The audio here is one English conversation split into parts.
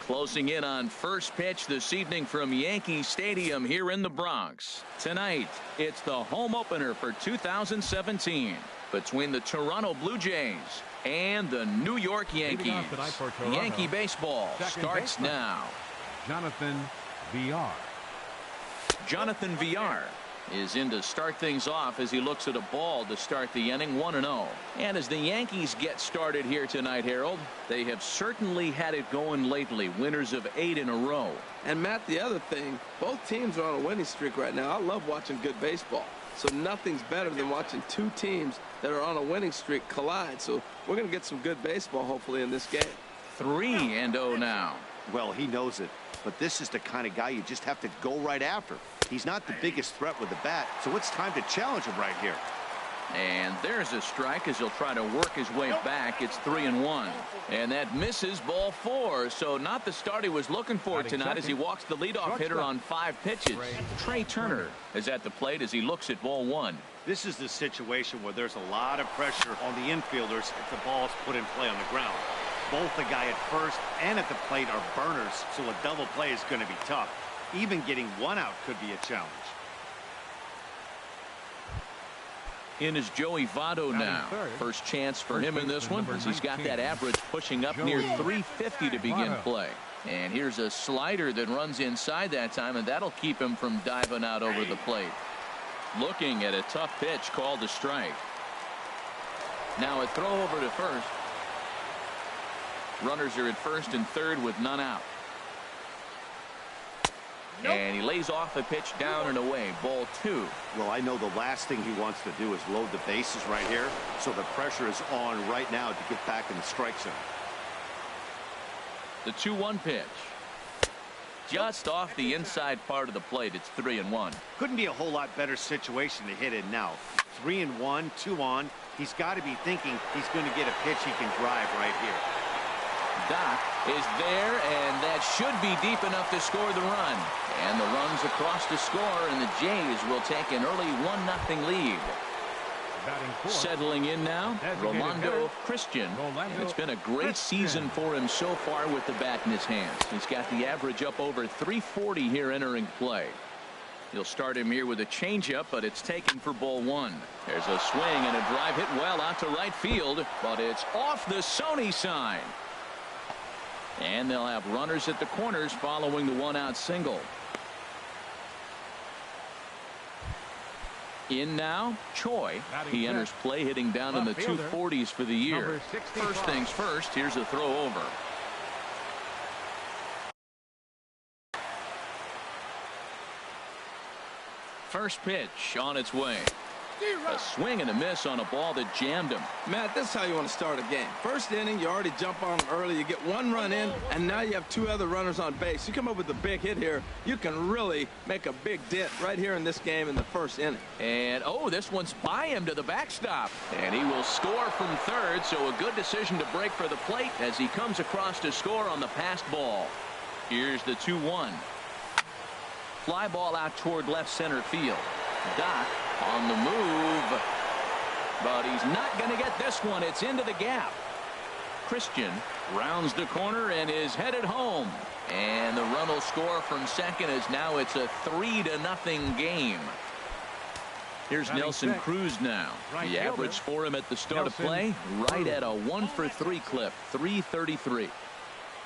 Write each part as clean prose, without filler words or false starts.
Closing in on first pitch this evening from Yankee Stadium here in the Bronx. Tonight, it's the home opener for 2017 between the Toronto Blue Jays and the New York Yankees. Yankee baseball starts now. Jonathan Villar. Jonathan Villar is in to start things off as he looks at a ball to start the inning 1-0. And as the Yankees get started here tonight, Harold, they have certainly had it going lately. Winners of 8 in a row. And Matt, the other thing, both teams are on a winning streak right now. I love watching good baseball. So nothing's better than watching two teams that are on a winning streak collide. So we're going to get some good baseball hopefully in this game. 3-0 now. Well, he knows it, but this is the kind of guy you just have to go right after. He's not the biggest threat with the bat, so it's time to challenge him right here. And there's a strike as he'll try to work his way back. It's 3-1. And that misses, ball 4. So not the start he was looking for tonight as he walks the leadoff hitter on 5 pitches. Trey Turner is at the plate as he looks at ball 1. This is the situation where there's a lot of pressure on the infielders if the ball is put in play on the ground. Both the guy at first and at the plate are burners, so a double play is going to be tough. Even getting one out could be a challenge. In is Joey Votto now. First chance for him in this one as he's got that average pushing up near 350 to begin play. And here's a slider that runs inside that time, and that'll keep him from diving out over the plate. Looking at a tough pitch called a strike. Now a throw over to first. Runners are at first and third with none out. And he lays off a pitch down and away. Ball 2. Well, I know the last thing he wants to do is load the bases right here. So the pressure is on right now to get back in the strike zone. The 2-1 pitch. Just off the inside part of the plate. It's 3-1. Couldn't be a whole lot better situation to hit in now. 3-1, 2 on. He's got to be thinking he's going to get a pitch he can drive right here. Doc is there, and that should be deep enough to score the run. And the run's across to score, and the Jays will take an early 1-0 lead. Settling in now, Rolando Christian. And it's been a great season for him so far with the bat in his hands. He's got the average up over 340 here entering play. He'll start him here with a changeup, but it's taken for ball 1. There's a swing and a drive hit well out to right field, but it's off the Sony sign. And they'll have runners at the corners following the 1-out single. In now, Choi. He enters play hitting down in the 240s for the year. First things first, here's a throw over. First pitch on its way. A swing and a miss on a ball that jammed him. Matt, this is how you want to start a game. First inning, you already jump on them early. You get 1 run in, and now you have 2 other runners on base. You come up with a big hit here, you can really make a big dent right here in this game in the first inning. And, oh, this one's by him to the backstop. And he will score from third, so a good decision to break for the plate as he comes across to score on the passed ball. Here's the 2-1. Fly ball out toward left center field. Doc on the move, but he's not going to get this one. It's into the gap. Christian rounds the corner and is headed home, and the run will score from second as now it's a 3-0 game. Here's Nelson Cruz now. The average for him at the start of play right at a 1-for-3 clip, 333.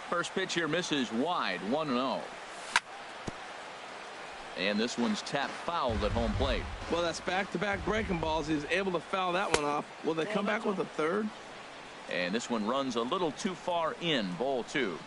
First pitch here misses wide, 1-0. And this one's tapped foul at home plate. Well, that's back-to-back breaking balls. He's able to foul that one off. Will they come back with a third? And this one runs a little too far in, ball 2.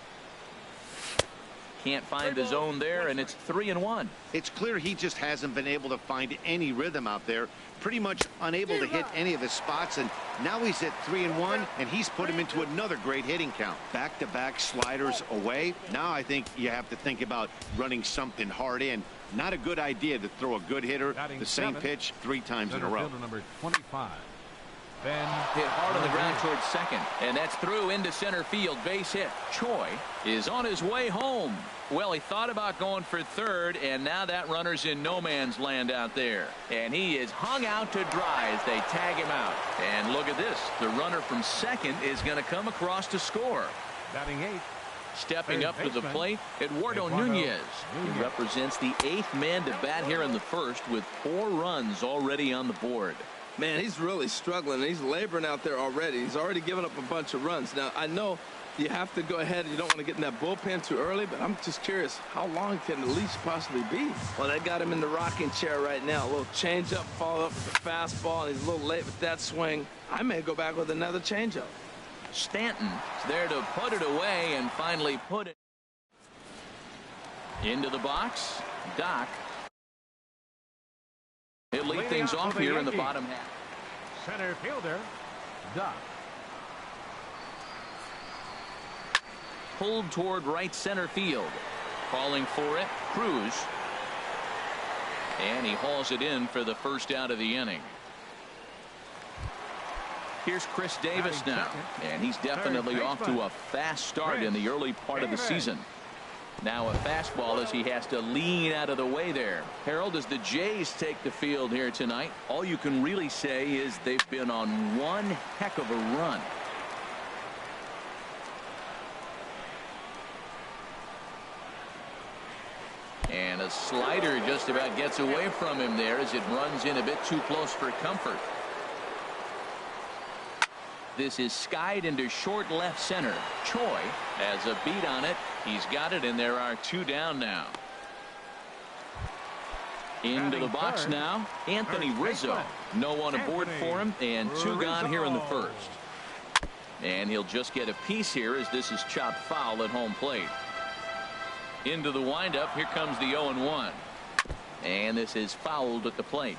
Can't find the zone there, and it's 3-1. It's clear he just hasn't been able to find any rhythm out there. Pretty much unable to hit any of his spots, and now he's at 3-1, and he's put him into another great hitting count. Back-to-back sliders away. Now I think you have to think about running something hard in. Not a good idea to throw a good hitter the same pitch 3 times in a row. Number 25. Hit hard on the ground towards second, and that's through into center field. Base hit. Choi is on his way home. Well, he thought about going for third, and now that runner's in no man's land out there. And he is hung out to dry as they tag him out. And look at this. The runner from second is going to come across to score. Batting 8. Stepping up to the plate, Eduardo Nunez. He represents the 8th man to bat here in the first with 4 runs already on the board. Man, he's really struggling. He's laboring out there already. He's already given up a bunch of runs. Now, I know you have to go ahead. You don't want to get in that bullpen too early, but I'm just curious, how long can the leash possibly be? Well, they got him in the rocking chair right now. A little changeup, follow up with the fastball. He's a little late with that swing. I may go back with another changeup. Stanton is there to put it away and finally put it into the box. Doc. He'll lead things off here in the bottom half. Center fielder, Doc. Pulled toward right center field. Calling for it, Cruz. And he hauls it in for the first out of the inning. Here's Chris Davis now, and he's definitely off to a fast start in the early part of the season. Now a fastball as he has to lean out of the way there. Harold, as the Jays take the field here tonight, all you can really say is they've been on one heck of a run. And a slider just about gets away from him there as it runs in a bit too close for comfort. This is skied into short left center. Choi has a beat on it. He's got it, and there are 2 down now. Into the box now, Anthony Rizzo. No one aboard for him, and 2 gone here in the first. And he'll just get a piece here as this is chopped foul at home plate. Into the windup. Here comes the 0-1. And this is fouled at the plate.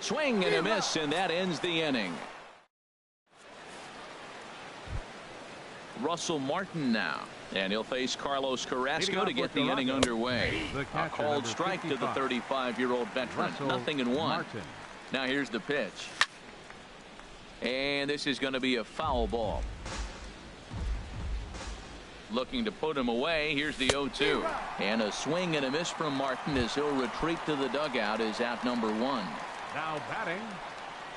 Swing and a miss, and that ends the inning. Russell Martin now, and he'll face Carlos Carrasco to get the inning underway. A called strike to the 35-year-old veteran. 0-1. Now here's the pitch. And this is going to be a foul ball. Looking to put him away. Here's the 0-2. And a swing and a miss from Martin as he'll retreat to the dugout as out number 1. Now batting,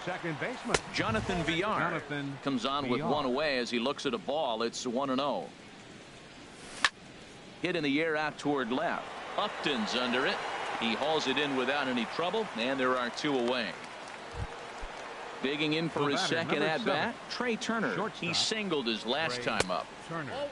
second baseman Jonathan Villar comes on with 1 away as he looks at a ball. It's 1-0. Hit in the air out toward left. Upton's under it. He hauls it in without any trouble, and there are 2 away. Digging in for his second at bat, Trey Turner. He singled his last time up.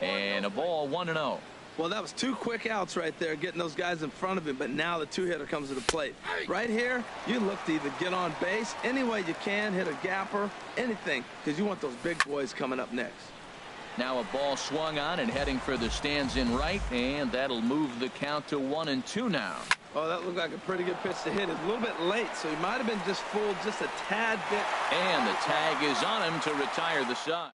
And a ball, 1-0. Well, that was 2 quick outs right there, getting those guys in front of him, but now the 2-hitter comes to the plate. Right here, you look to either get on base any way you can, hit a gapper, anything, because you want those big boys coming up next. Now a ball swung on and heading for the stands in right, and that'll move the count to 1-2 now. Oh, that looked like a pretty good pitch to hit. It's a little bit late, so he might have been just fooled just a tad bit. And the tag is on him to retire the side.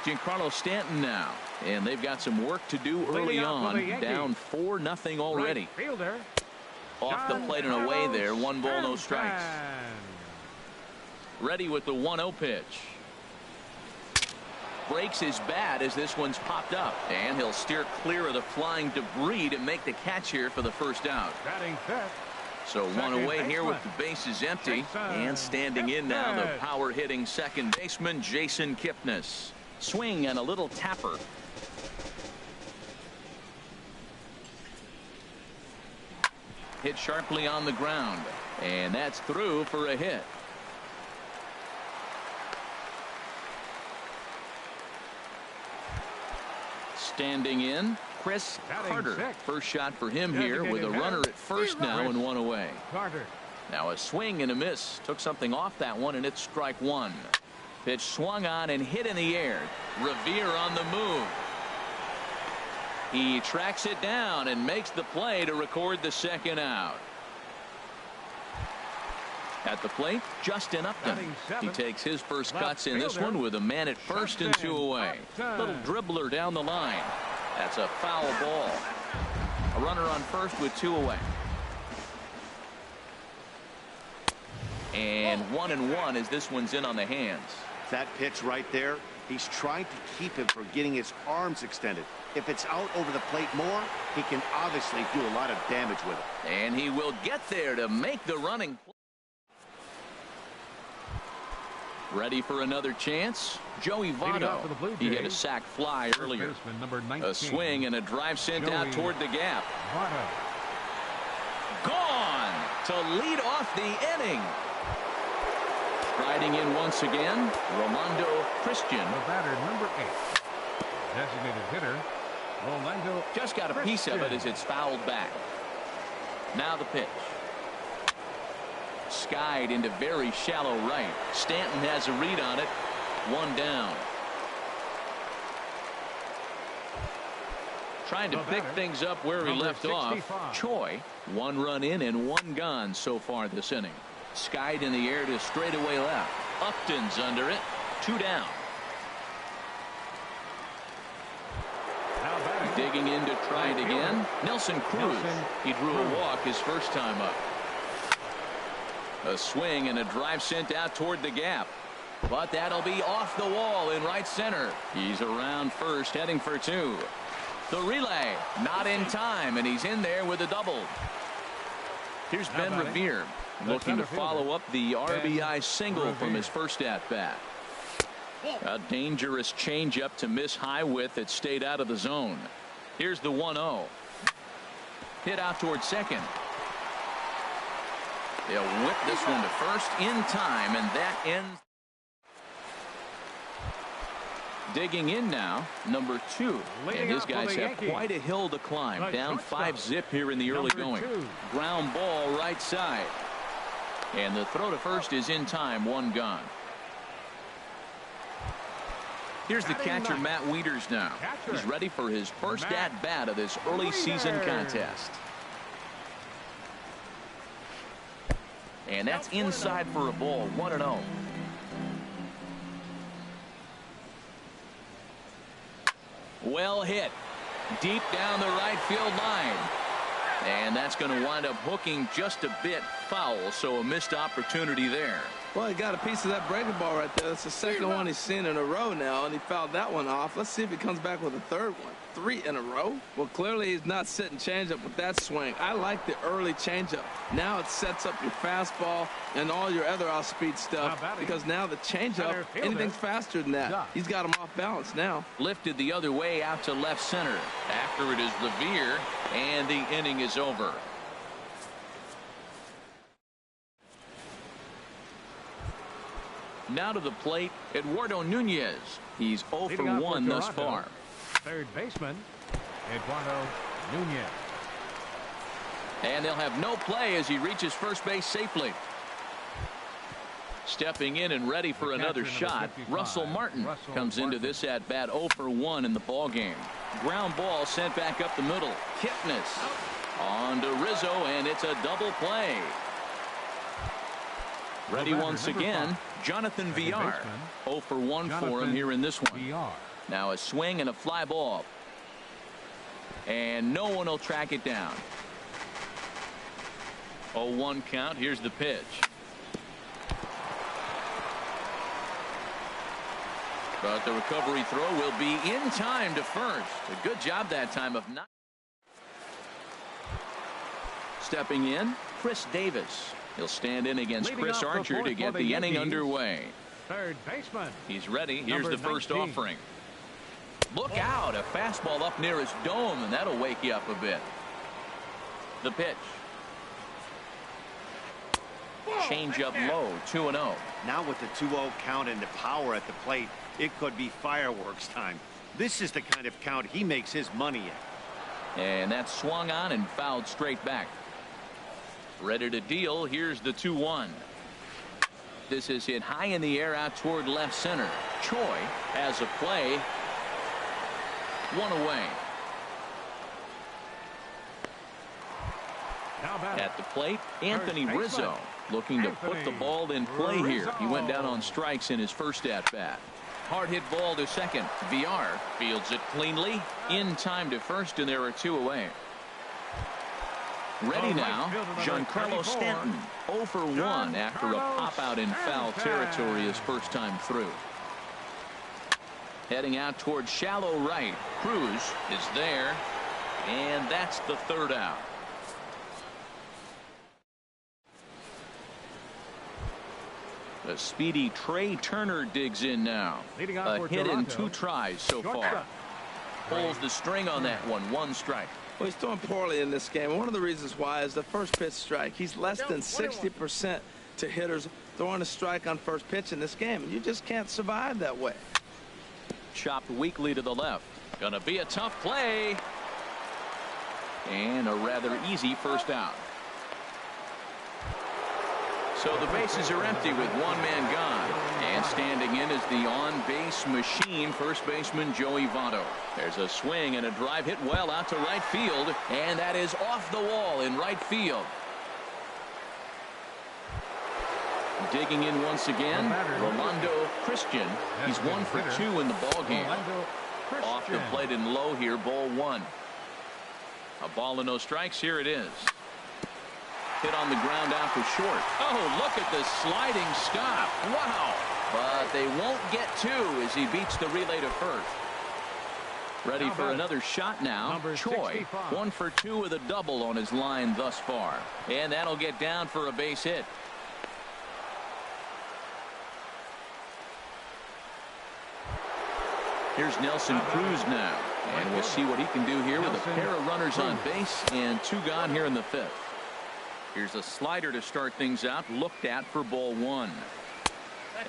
Giancarlo Stanton now, and they've got some work to do early on. Down 4-0 already. Off the plate and away there. 1 ball, no strikes. Ready with the 1-0 pitch. Breaks his bat as this one's popped up, and he'll steer clear of the flying debris to make the catch here for the first out. So 1 away here with the bases empty, and standing in now the power hitting second baseman Jason Kipnis. Swing and a little tapper. Hit sharply on the ground, and that's through for a hit. Standing in, Chris Carter. First shot for him here with a runner at first now and 1 away. Now a swing and a miss. Took something off that one, and it's strike 1. Pitch swung on and hit in the air. Revere on the move. He tracks it down and makes the play to record the second out. At the plate, Justin Upton. He takes his first cuts in this one with a man at first and 2 away. Little dribbler down the line. That's a foul ball. A runner on first with 2 away. And 1-1 as this one's in on the hands. That pitch right there, he's trying to keep him from getting his arms extended. If it's out over the plate more, he can obviously do a lot of damage with it. And he will get there to make the running play. Ready for another chance. Joey Votto. He hit a sac fly earlier. A swing and a drive sent out toward the gap. Gone to lead off the inning. Riding in once again, Rolando Christian. The batter, number 8. Designated hitter, Rolando. Just got a piece of it as it's fouled back. Now the pitch. Skied into very shallow right. Stanton has a read on it. One down. Trying to pick things up where he left off. Choi, 1 run in and 1 gone so far this inning. Skied in the air to straightaway left. Upton's under it. 2 down. Digging in to try it again. Nelson Cruz. He drew a walk his first time up. A swing and a drive sent out toward the gap. But that'll be off the wall in right center. He's around first, heading for 2. The relay, not in time, and he's in there with a double. Here's Ben Revere, looking to follow up the RBI single from his first at-bat. A dangerous changeup to miss high with that stayed out of the zone. Here's the 1-0. Hit out toward second. They'll whip this one to first in time, and that ends. Digging in now, number 2. And his guys have quite a hill to climb. Down 5-zip here in the early going. Ground ball right side. And the throw to first is in time. 1 gone. Here's the catcher, Matt Wieters now. He's ready for his first at-bat of this early season contest. And that's inside for a ball. 1-0. Well hit. Deep down the right field line. And that's going to wind up hooking just a bit foul, so a missed opportunity there. Well, he got a piece of that breaking ball right there. That's the second one he's seen in a row now, and he fouled that one off. Let's see if he comes back with a third one. 3 in a row? Well, clearly he's not sitting changeup with that swing. I like the early changeup. Now it sets up your fastball and all your other off-speed stuff, because now the changeup, anything's faster than that. He's got him off balance now. Lifted the other way out to left center. After it is Revere, and the inning is over. Now to the plate, Eduardo Nunez. He's 0 for 1 thus far. Third baseman, Eduardo Nunez. And they'll have no play as he reaches first base safely. Stepping in and ready for another shot, Russell Martin comes into this at-bat 0 for 1 in the ballgame. Ground ball sent back up the middle. Kipnis on to Rizzo, and it's a double play. Ready once again, Jonathan Villar. 0 for 1 for him here in this one. Now a swing and a fly ball. And no one will track it down. 0-1 count. Here's the pitch. But the recovery throw will be in time to first. A good job that time of not. Stepping in, Chris Davis. He'll stand in against Chris Archer to get the inning underway. Third baseman. He's ready. Here's the first offering. Look out. A fastball up near his dome, and that'll wake you up a bit. The pitch. Change up low. 2-0. Now with the 2-0 count and the power at the plate, it could be fireworks time. This is the kind of count he makes his money in. And that's swung on and fouled straight back. Ready to deal. Here's the 2-1. This is hit high in the air out toward left center. Choi has a play. 1 away. At the plate, Anthony Rizzo looking to put the ball in play here. He went down on strikes in his first at-bat. Hard hit ball to second. Villar fields it cleanly. In time to first, and there are 2 away. Ready now, Giancarlo Stanton. 0 for 1 after a pop-out in foul territory his first time through. Heading out towards shallow right. Cruz is there, and that's the 3rd out. A speedy Trey Turner digs in now. Leading off A for hit in Toronto, 2 tries so far. shortstop. Pulls the string on that one. 1 strike. Well, he's throwing poorly in this game. One of the reasons why is the first pitch strike. He's less than 60% to hitters throwing a strike on first pitch in this game. And you just can't survive that way. Chopped weakly to the left. Gonna be a tough play. And a rather easy first out. So the bases are empty with 1 man gone. And standing in is the on-base machine, first baseman Joey Votto. There's a swing and a drive hit well out to right field. And that is off the wall in right field. Digging in once again, Rolando Christian. He's 1 for 2 in the ball game. Off the plate and low here, ball 1. A ball and no strikes. Here it is. Hit on the ground out to short. Oh, look at the sliding stop. Wow. But they won't get 2 as he beats the relay to first. Ready for another shot now. Choi, 1 for 2 with a double on his line thus far. And that'll get down for a base hit. Here's Nelson Cruz now. And we'll see what he can do here with a pair of runners on base and 2 gone here in the 5th. Here's a slider to start things out. Looked at for ball 1.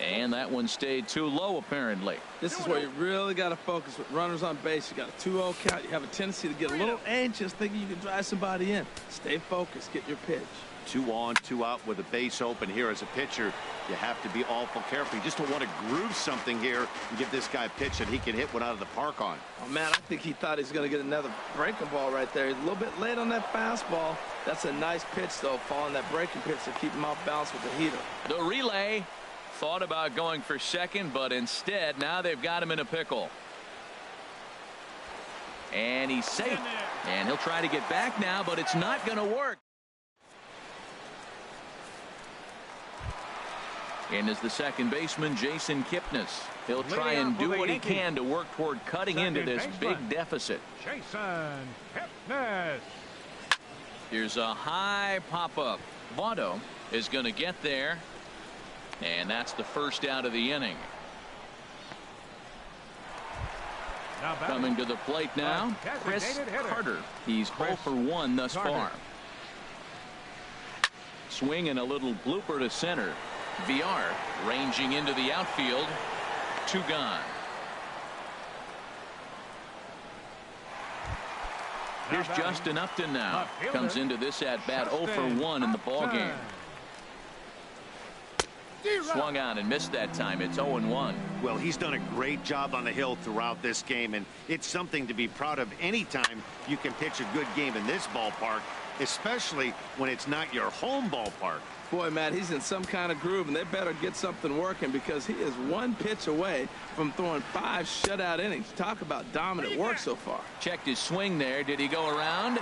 And that one stayed too low apparently. This is where you really got to focus with runners on base. You got a 2-0 count. You have a tendency to get a little anxious thinking you can drive somebody in. Stay focused. Get your pitch. 2 on, 2 out with a base open here as a pitcher. You have to be awful careful. You just don't want to groove something here and give this guy a pitch that he can hit one out of the park on. Oh, man, I think he thought he was going to get another breaking ball right there. He's a little bit late on that fastball. That's a nice pitch, though, following that breaking pitch to keep him off balance with the heater. The relay thought about going for second, but instead now they've got him in a pickle. And he's safe. And he'll try to get back now, but it's not going to work. And is the second baseman, Jason Kipnis. He'll try and do what he can to work toward cutting into this big deficit. Jason Kipnis. Here's a high pop-up. Votto is going to get there. And that's the first out of the inning. Coming to the plate now, Chris Carter. He's 0 for 1 thus far. Swing and a little blooper to center. VR ranging into the outfield. 2 gone. Here's Justin Upton now. Comes into this at bat 0 for 1 in the ball game. Swung on and missed that time. It's 0-1. Well, he's done a great job on the hill throughout this game, and it's something to be proud of anytime you can pitch a good game in this ballpark, especially when it's not your home ballpark. Boy, Matt, he's in some kind of groove, and they better get something working because he is 1 pitch away from throwing 5 shutout innings. Talk about dominant work so far. Checked his swing there. Did he go around?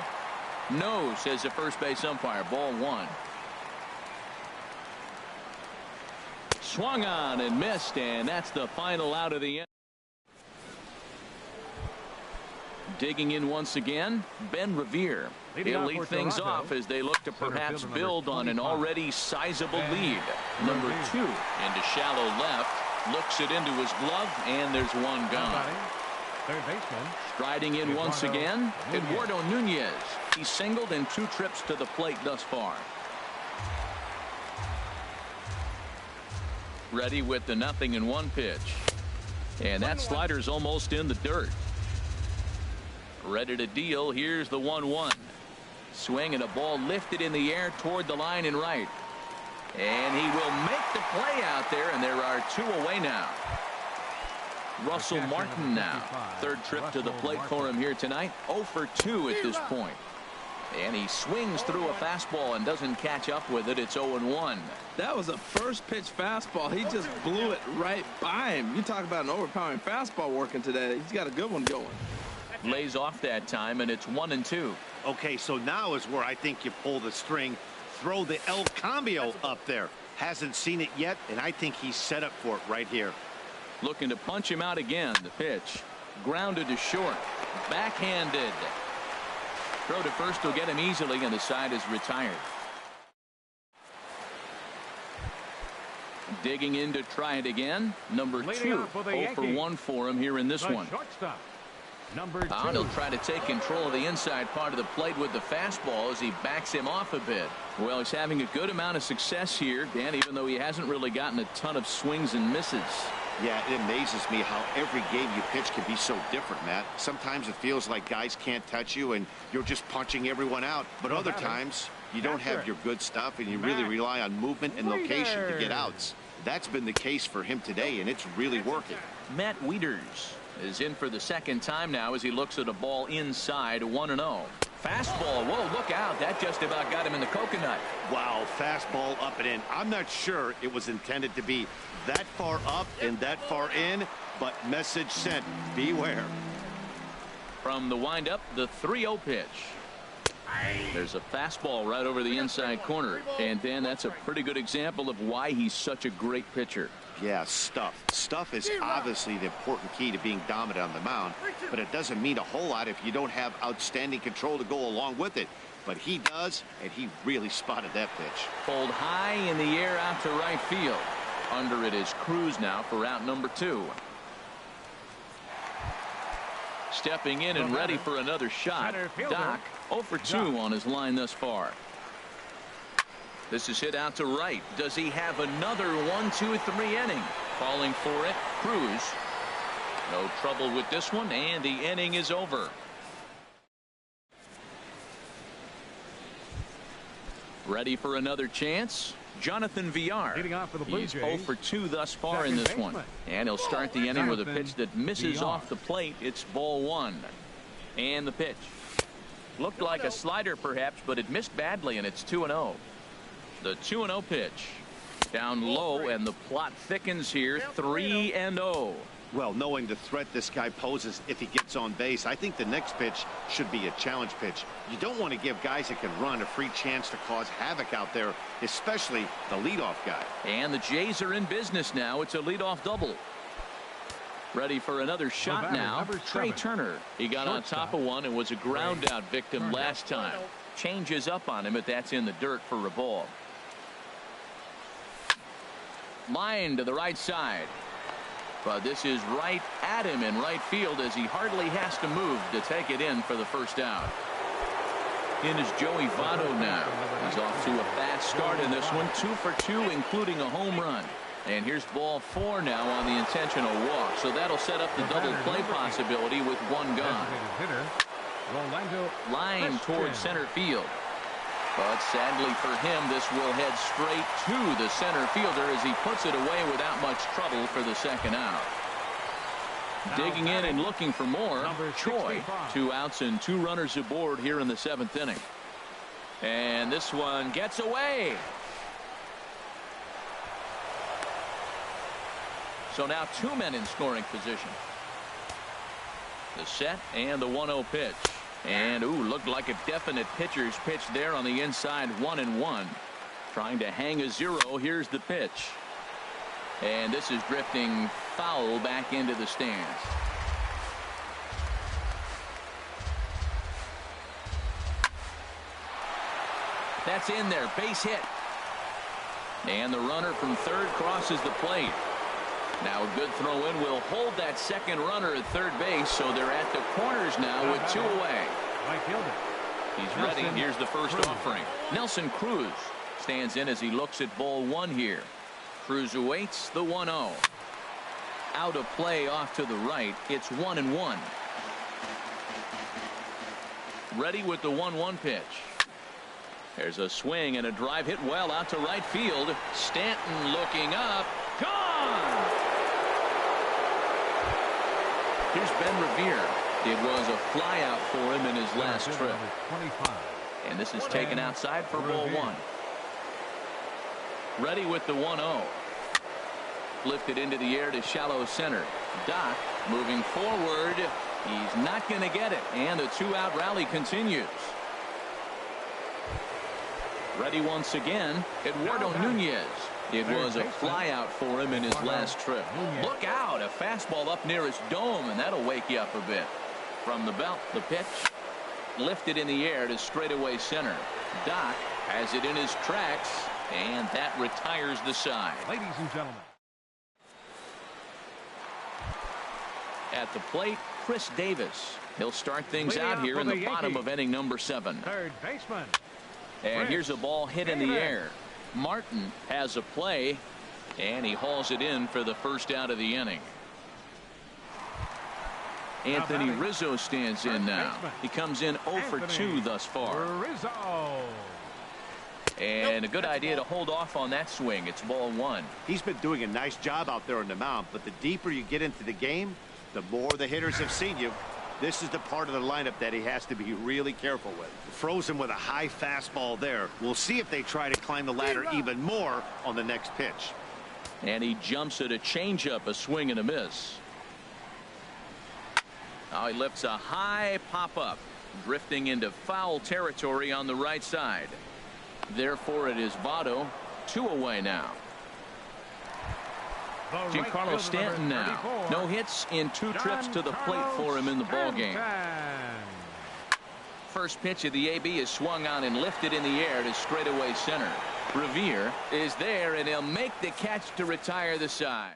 No, says the first base umpire. Ball 1. Swung on and missed, and that's the final out of the inning. Digging in once again, Ben Revere. He'll lead things off as they look to perhaps build on an already sizable lead. Number 2 into shallow left, looks it into his glove, and there's 1 gone. Third baseman. Striding in once again, Eduardo Nunez. He's singled in 2 trips to the plate thus far. Ready with the 0-1 pitch. And that slider's almost in the dirt. Ready to deal. Here's the 1-1. Swing and a ball lifted in the air toward the line and right. And he will make the play out there, and there are 2 away now. Russell Martin now. 3rd trip to the plate for him here tonight. 0 for 2 at this point. And he swings through a fastball and doesn't catch up with it. It's 0-1. That was a first pitch fastball. He just blew it right by him. You talk about an overpowering fastball working today. He's got a good one going. Lays off that time, and it's 1-2. Okay, so now is where I think you pull the string. Throw the El Cambio up there. Hasn't seen it yet, and I think he's set up for it right here. Looking to punch him out again. The pitch. Grounded to short. Backhanded. Throw to first will get him easily, and the side is retired. Digging in to try it again. Number 2. 0 for 1 for him here in this one. Shortstop, number 2. And he'll try to take control of the inside part of the plate with the fastball as he backs him off a bit. Well, he's having a good amount of success here, Dan, even though he hasn't really gotten a ton of swings and misses. Yeah, it amazes me how every game you pitch can be so different, Matt. Sometimes it feels like guys can't touch you and you're just punching everyone out. But other times you don't have your good stuff and you really rely on movement and location to get outs. That's been the case for him today, and it's really working. Matt Wieters is in for the second time now as he looks at a ball inside 1-0. Fastball. Whoa, look out. That just about got him in the coconut. Wow, fastball up and in. I'm not sure it was intended to be that far up and that far in, but message sent. Beware. From the windup, the 3-0 pitch. There's a fastball right over the inside corner. And, Dan, that's a pretty good example of why he's such a great pitcher. Yeah, stuff. Stuff is obviously the important key to being dominant on the mound, but it doesn't mean a whole lot if you don't have outstanding control to go along with it. But he does, and he really spotted that pitch. Pulled high in the air out to right field. Under it is Cruz now for out number 2. Stepping in and ready for another shot. Doc 0 for 2 on his line thus far. This is hit out to right. Does he have another 1-2-3 inning? Calling for it, Cruz. No trouble with this one, and the inning is over. Ready for another chance? Jonathan Villar. Leading off for the Blue He's Jays, 0 for 2 thus far in second this one. baseman. And he'll start the inning with a Jonathan pitch that misses Villar. off the plate. It's ball 1. And the pitch. Looked like a slider perhaps, but it missed badly, and it's 2-0. The 2-0 pitch. Down low, and the plot thickens here. 3-0. Well, knowing the threat this guy poses if he gets on base, I think the next pitch should be a challenge pitch. You don't want to give guys that can run a free chance to cause havoc out there, especially the leadoff guy. And the Jays are in business now. It's a leadoff double. Ready for another shot now. Number Trey 7. Turner. He got on top of one and was a ground out victim last time. Changes up on him, but that's in the dirt for a ball. Line to the right side. But this is right at him in right field as he hardly has to move to take it in for the first out. In is Joey Votto now. He's off to a fast start in this one. 2 for 2, including a home run. And here's ball 4 now on the intentional walk. So that'll set up the double play possibility with one gone. Line towards center field. But sadly for him, this will head straight to the center fielder as he puts it away without much trouble for the second out. Digging in and looking for more, Choi. 2 outs and 2 runners aboard here in the 7th inning. And this one gets away. So now 2 men in scoring position. The set and the 1-0 pitch. And, looked like a definite pitcher's pitch there on the inside. 1-1. Trying to hang a 0. Here's the pitch. And this is drifting foul back into the stands. That's in there. Base hit. And the runner from third crosses the plate. Now a good throw in will hold that second runner at third base, so they're at the corners now with 2 away. He's ready. Here's the first offering. Nelson Cruz stands in as he looks at ball 1 here. Cruz awaits the 1-0. Out of play off to the right. It's 1-1. Ready with the 1-1 pitch. There's a swing and a drive hit well out to right field. Stanton looking up. Gone! Here's Ben Revere. It was a fly out for him in his last trip. And this is taken outside for ball 1. Ready with the 1-0. Lifted into the air to shallow center. Doc moving forward. He's not going to get it. And the 2-out rally continues. Ready once again. Eduardo Nunez. It was a fly out for him in his last trip. Look out. A fastball up near his dome, and that'll wake you up a bit. From the belt, the pitch. Lifted in the air to straightaway center. Doc has it in his tracks. And that retires the side. Ladies and gentlemen. At the plate, Chris Davis. He'll start things out here in the bottom of inning number 7. Third baseman. And here's a ball hit in the air. Martin has a play, and he hauls it in for the first out of the inning. Anthony Rizzo stands in now. He comes in 0 for 2 thus far. Rizzo. And a good idea to hold off on that swing. It's ball 1. He's been doing a nice job out there on the mound, but the deeper you get into the game, the more the hitters have seen you. This is the part of the lineup that he has to be really careful with. Frozen with a high fastball there. We'll see if they try to climb the ladder even more on the next pitch. And he jumps at a changeup, a swing and a miss. Now he lifts a high pop-up, drifting into foul territory on the right side. Therefore, it is Votto, 2 away now. Giancarlo Stanton now. No hits in 2 trips to the plate for him in the ballgame. First pitch of the AB is swung on and lifted in the air to straightaway center. Revere is there, and he'll make the catch to retire the side.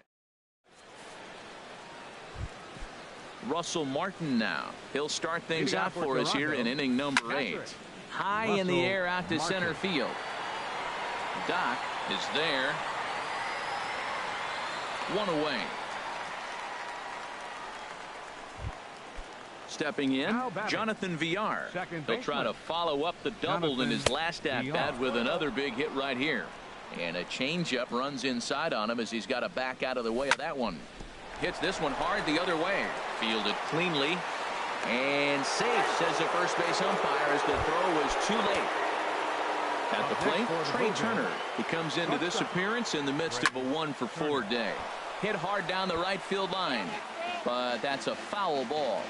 Russell Martin now. He'll start things out for us here in inning number 8. High in the air out to center field. Doc is there. 1 away. Stepping in, Jonathan Villar. He'll try to follow up the double in his last at-bat with another big hit right here. And a changeup runs inside on him as he's got to back out of the way of that one. Hits this one hard the other way. Fielded cleanly. And safe, says the first base umpire, as the throw was too late. At the plate, Trey Turner. He comes into this appearance in the midst of a 1-for-4 day. Hit hard down the right field line, but that's a foul ball.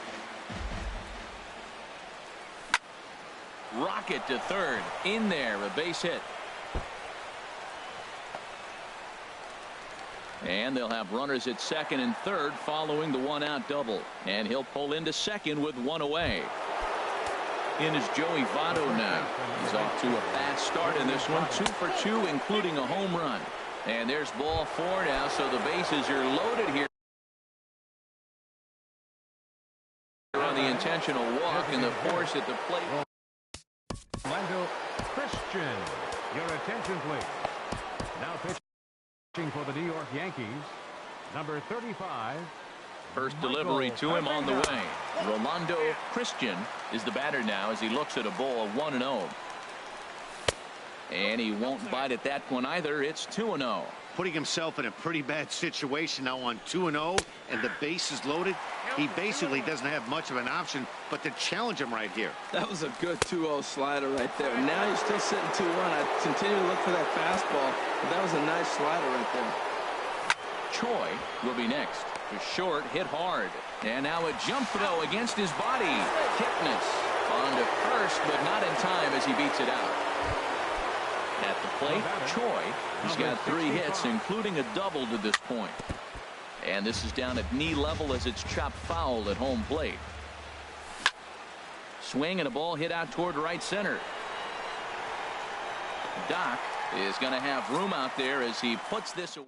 Rocket to third. In there, a base hit. And they'll have runners at second and third following the 1-out double. And he'll pull into second with 1 away. In is Joey Votto now. He's off to a fast start in this one. 2 for 2, including a home run. And there's ball 4 now, so the bases are loaded here on the intentional walk, and the force at the plate. Orlando Christian, your attention please. Now pitching for the New York Yankees, number 35. First delivery to him on the way. Rolando Christian is the batter now as he looks at a ball 1-0. And he won't bite at that one either. It's 2-0. Putting himself in a pretty bad situation now on 2-0, and the base is loaded. He basically doesn't have much of an option but to challenge him right here. That was a good 2-0 slider right there. Now you're still sitting 2-1. I continue to look for that fastball, but that was a nice slider right there. Choi will be next. To short, hit hard. And now a jump throw against his body. Kipnis on to first, but not in time as he beats it out. At the plate, Choi. He's got 3 hits, including a double to this point. And this is down at knee level as it's chopped foul at home plate. Swing and a ball hit out toward right center. Doc is going to have room out there as he puts this away.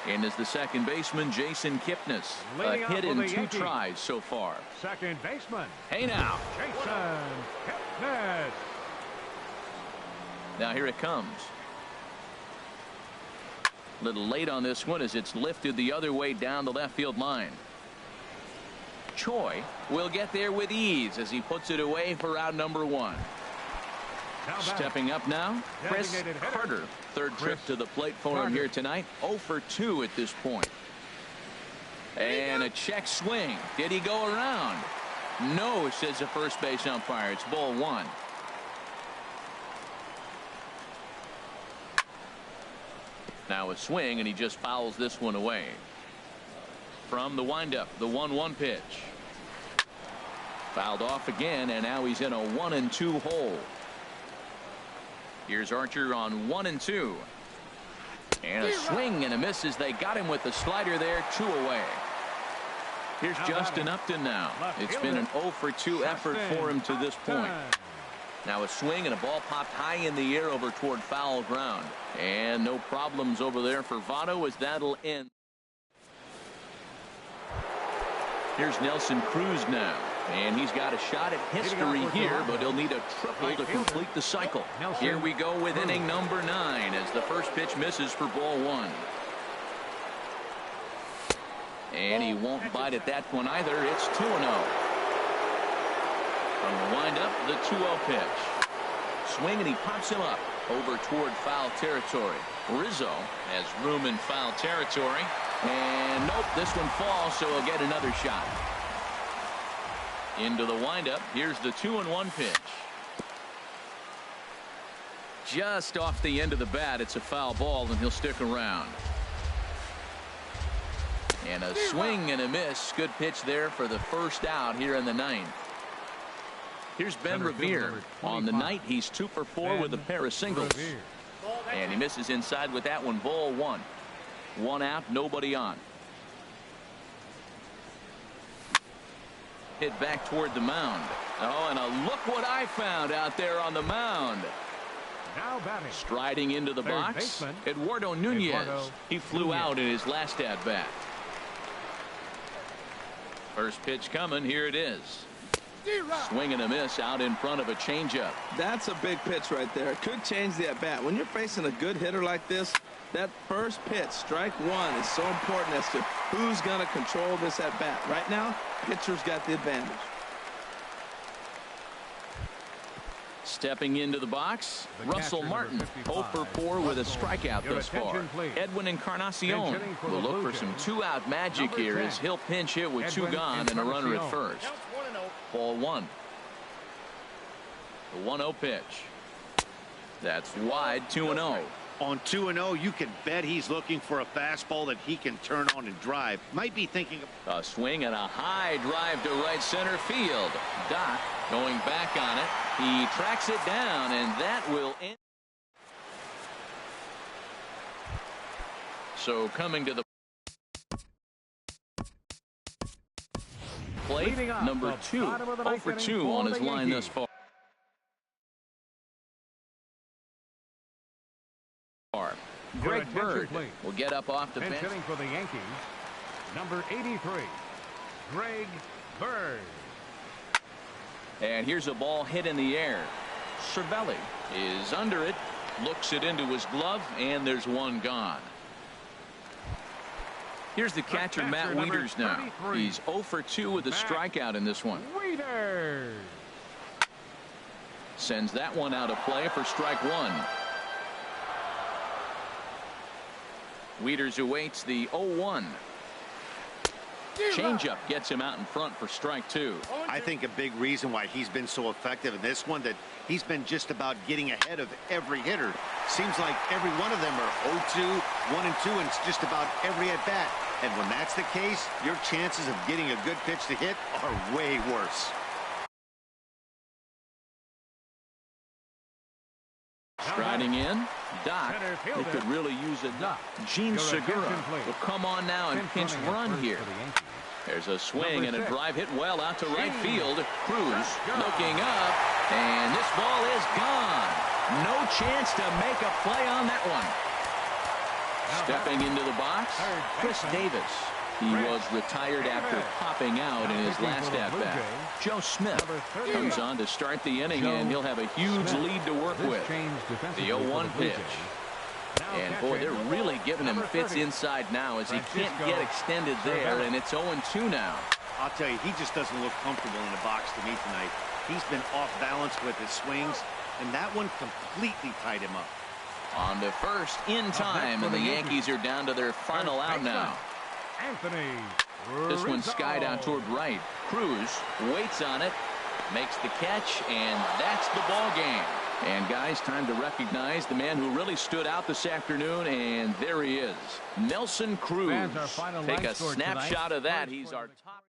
And is the second baseman, Jason Kipnis. A hit in 2 tries so far. Second baseman. Hey now. Jason Kipnis. Now here it comes. A little late on this one as it's lifted the other way down the left field line. Choi will get there with ease as he puts it away for out number 1. Stepping up now, Chris Carter. Third trip to the plate for him here tonight. 0 for 2 at this point. And a check swing. Did he go around? No, says the first base umpire. It's ball 1. Now a swing, and he just fouls this one away. From the windup, the 1-1 pitch. Fouled off again, and now he's in a 1-2 hole. Here's Archer on 1-2. And a swing and a miss as they got him with the slider there. 2 away. Here's Justin Upton now. It's been an 0 for 2 effort for him to this point. Now a swing and a ball popped high in the air over toward foul ground. And no problems over there for Votto as that'll end. Here's Nelson Cruz now. And he's got a shot at history here, but he'll need a triple to complete the cycle. Here we go with inning number 9 as the first pitch misses for ball 1. And he won't bite at that one either. It's 2-0. From the windup, the 2-0 pitch. Swing, and he pops him up over toward foul territory. Rizzo has room in foul territory. And nope, this one falls, so he'll get another shot. Into the windup. Here's the 2-1 pitch. Just off the end of the bat. It's a foul ball, and he'll stick around. And a swing and a miss. Good pitch there for the first out here in the 9th. Here's Ben Revere. On the night, he's 2 for 4 with a pair of singles. And he misses inside with that one. Ball 1. 1 out, nobody on. Hit back toward the mound. Oh, and look what I found out there on the mound. Now batting. Striding into the box, baseman, Eduardo Nunez. He flew out in his last at bat. First pitch coming. Here it is. Swing and a miss out in front of a changeup. That's a big pitch right there. It could change the at bat. When you're facing a good hitter like this, that first pitch, strike 1, is so important as to who's going to control this at bat. Right now, pitcher's got the advantage. Stepping into the box, Russell Martin, 0 for 4 with a strikeout thus far. Edwin Encarnacion will look for some 2-out magic here as he'll pinch hit with 2 gone and a runner at first. Ball 1. The 1-0 pitch. That's wide. 2-0. On 2-0, you can bet he's looking for a fastball that he can turn on and drive. Might be thinking of a swing and a high drive to right center field. Doc going back on it. He tracks it down, and that will end. So coming to the plate, number 2, 0 for 2 on his line thus far. Greg Bird will get up off the bench. Hitting for the Yankees, number 83, Greg Bird. And here's a ball hit in the air. Cervelli is under it, looks it into his glove, and there's 1 gone. Here's the catcher, Matt Wieters now. He's 0 for 2 with a strikeout in this one. Wieters sends that one out of play for strike 1. Wieters awaits the 0-1. Changeup gets him out in front for strike 2. I think a big reason why he's been so effective in this one, that he's been just about getting ahead of every hitter. Seems like every one of them are 0-2, 1-2, and it's just about every at bat. And when that's the case, your chances of getting a good pitch to hit are way worse. Striding in, Doc. They could really use it. Gene Segura will come on now and pinch run here. There's a swing and a drive hit well out to right field. Cruz looking up, and this ball is gone. No chance to make a play on that one. Stepping into the box, Chris Davis. He was retired after popping out in his last at-bat. Joe Smith comes on to start the inning, and he'll have a huge lead to work with. The 0-1 pitch. And, boy, they're really giving him fits inside now as he can't get extended there, and it's 0-2 now. I'll tell you, he just doesn't look comfortable in the box to me tonight. He's been off balance with his swings, and that one completely tied him up. On to first in time, and the Yankees are down to their final out now. This one skied out toward right. Cruz waits on it, makes the catch, and that's the ball game. And guys, time to recognize the man who really stood out this afternoon, and there he is, Nelson Cruz. Take a snapshot of that. He's our top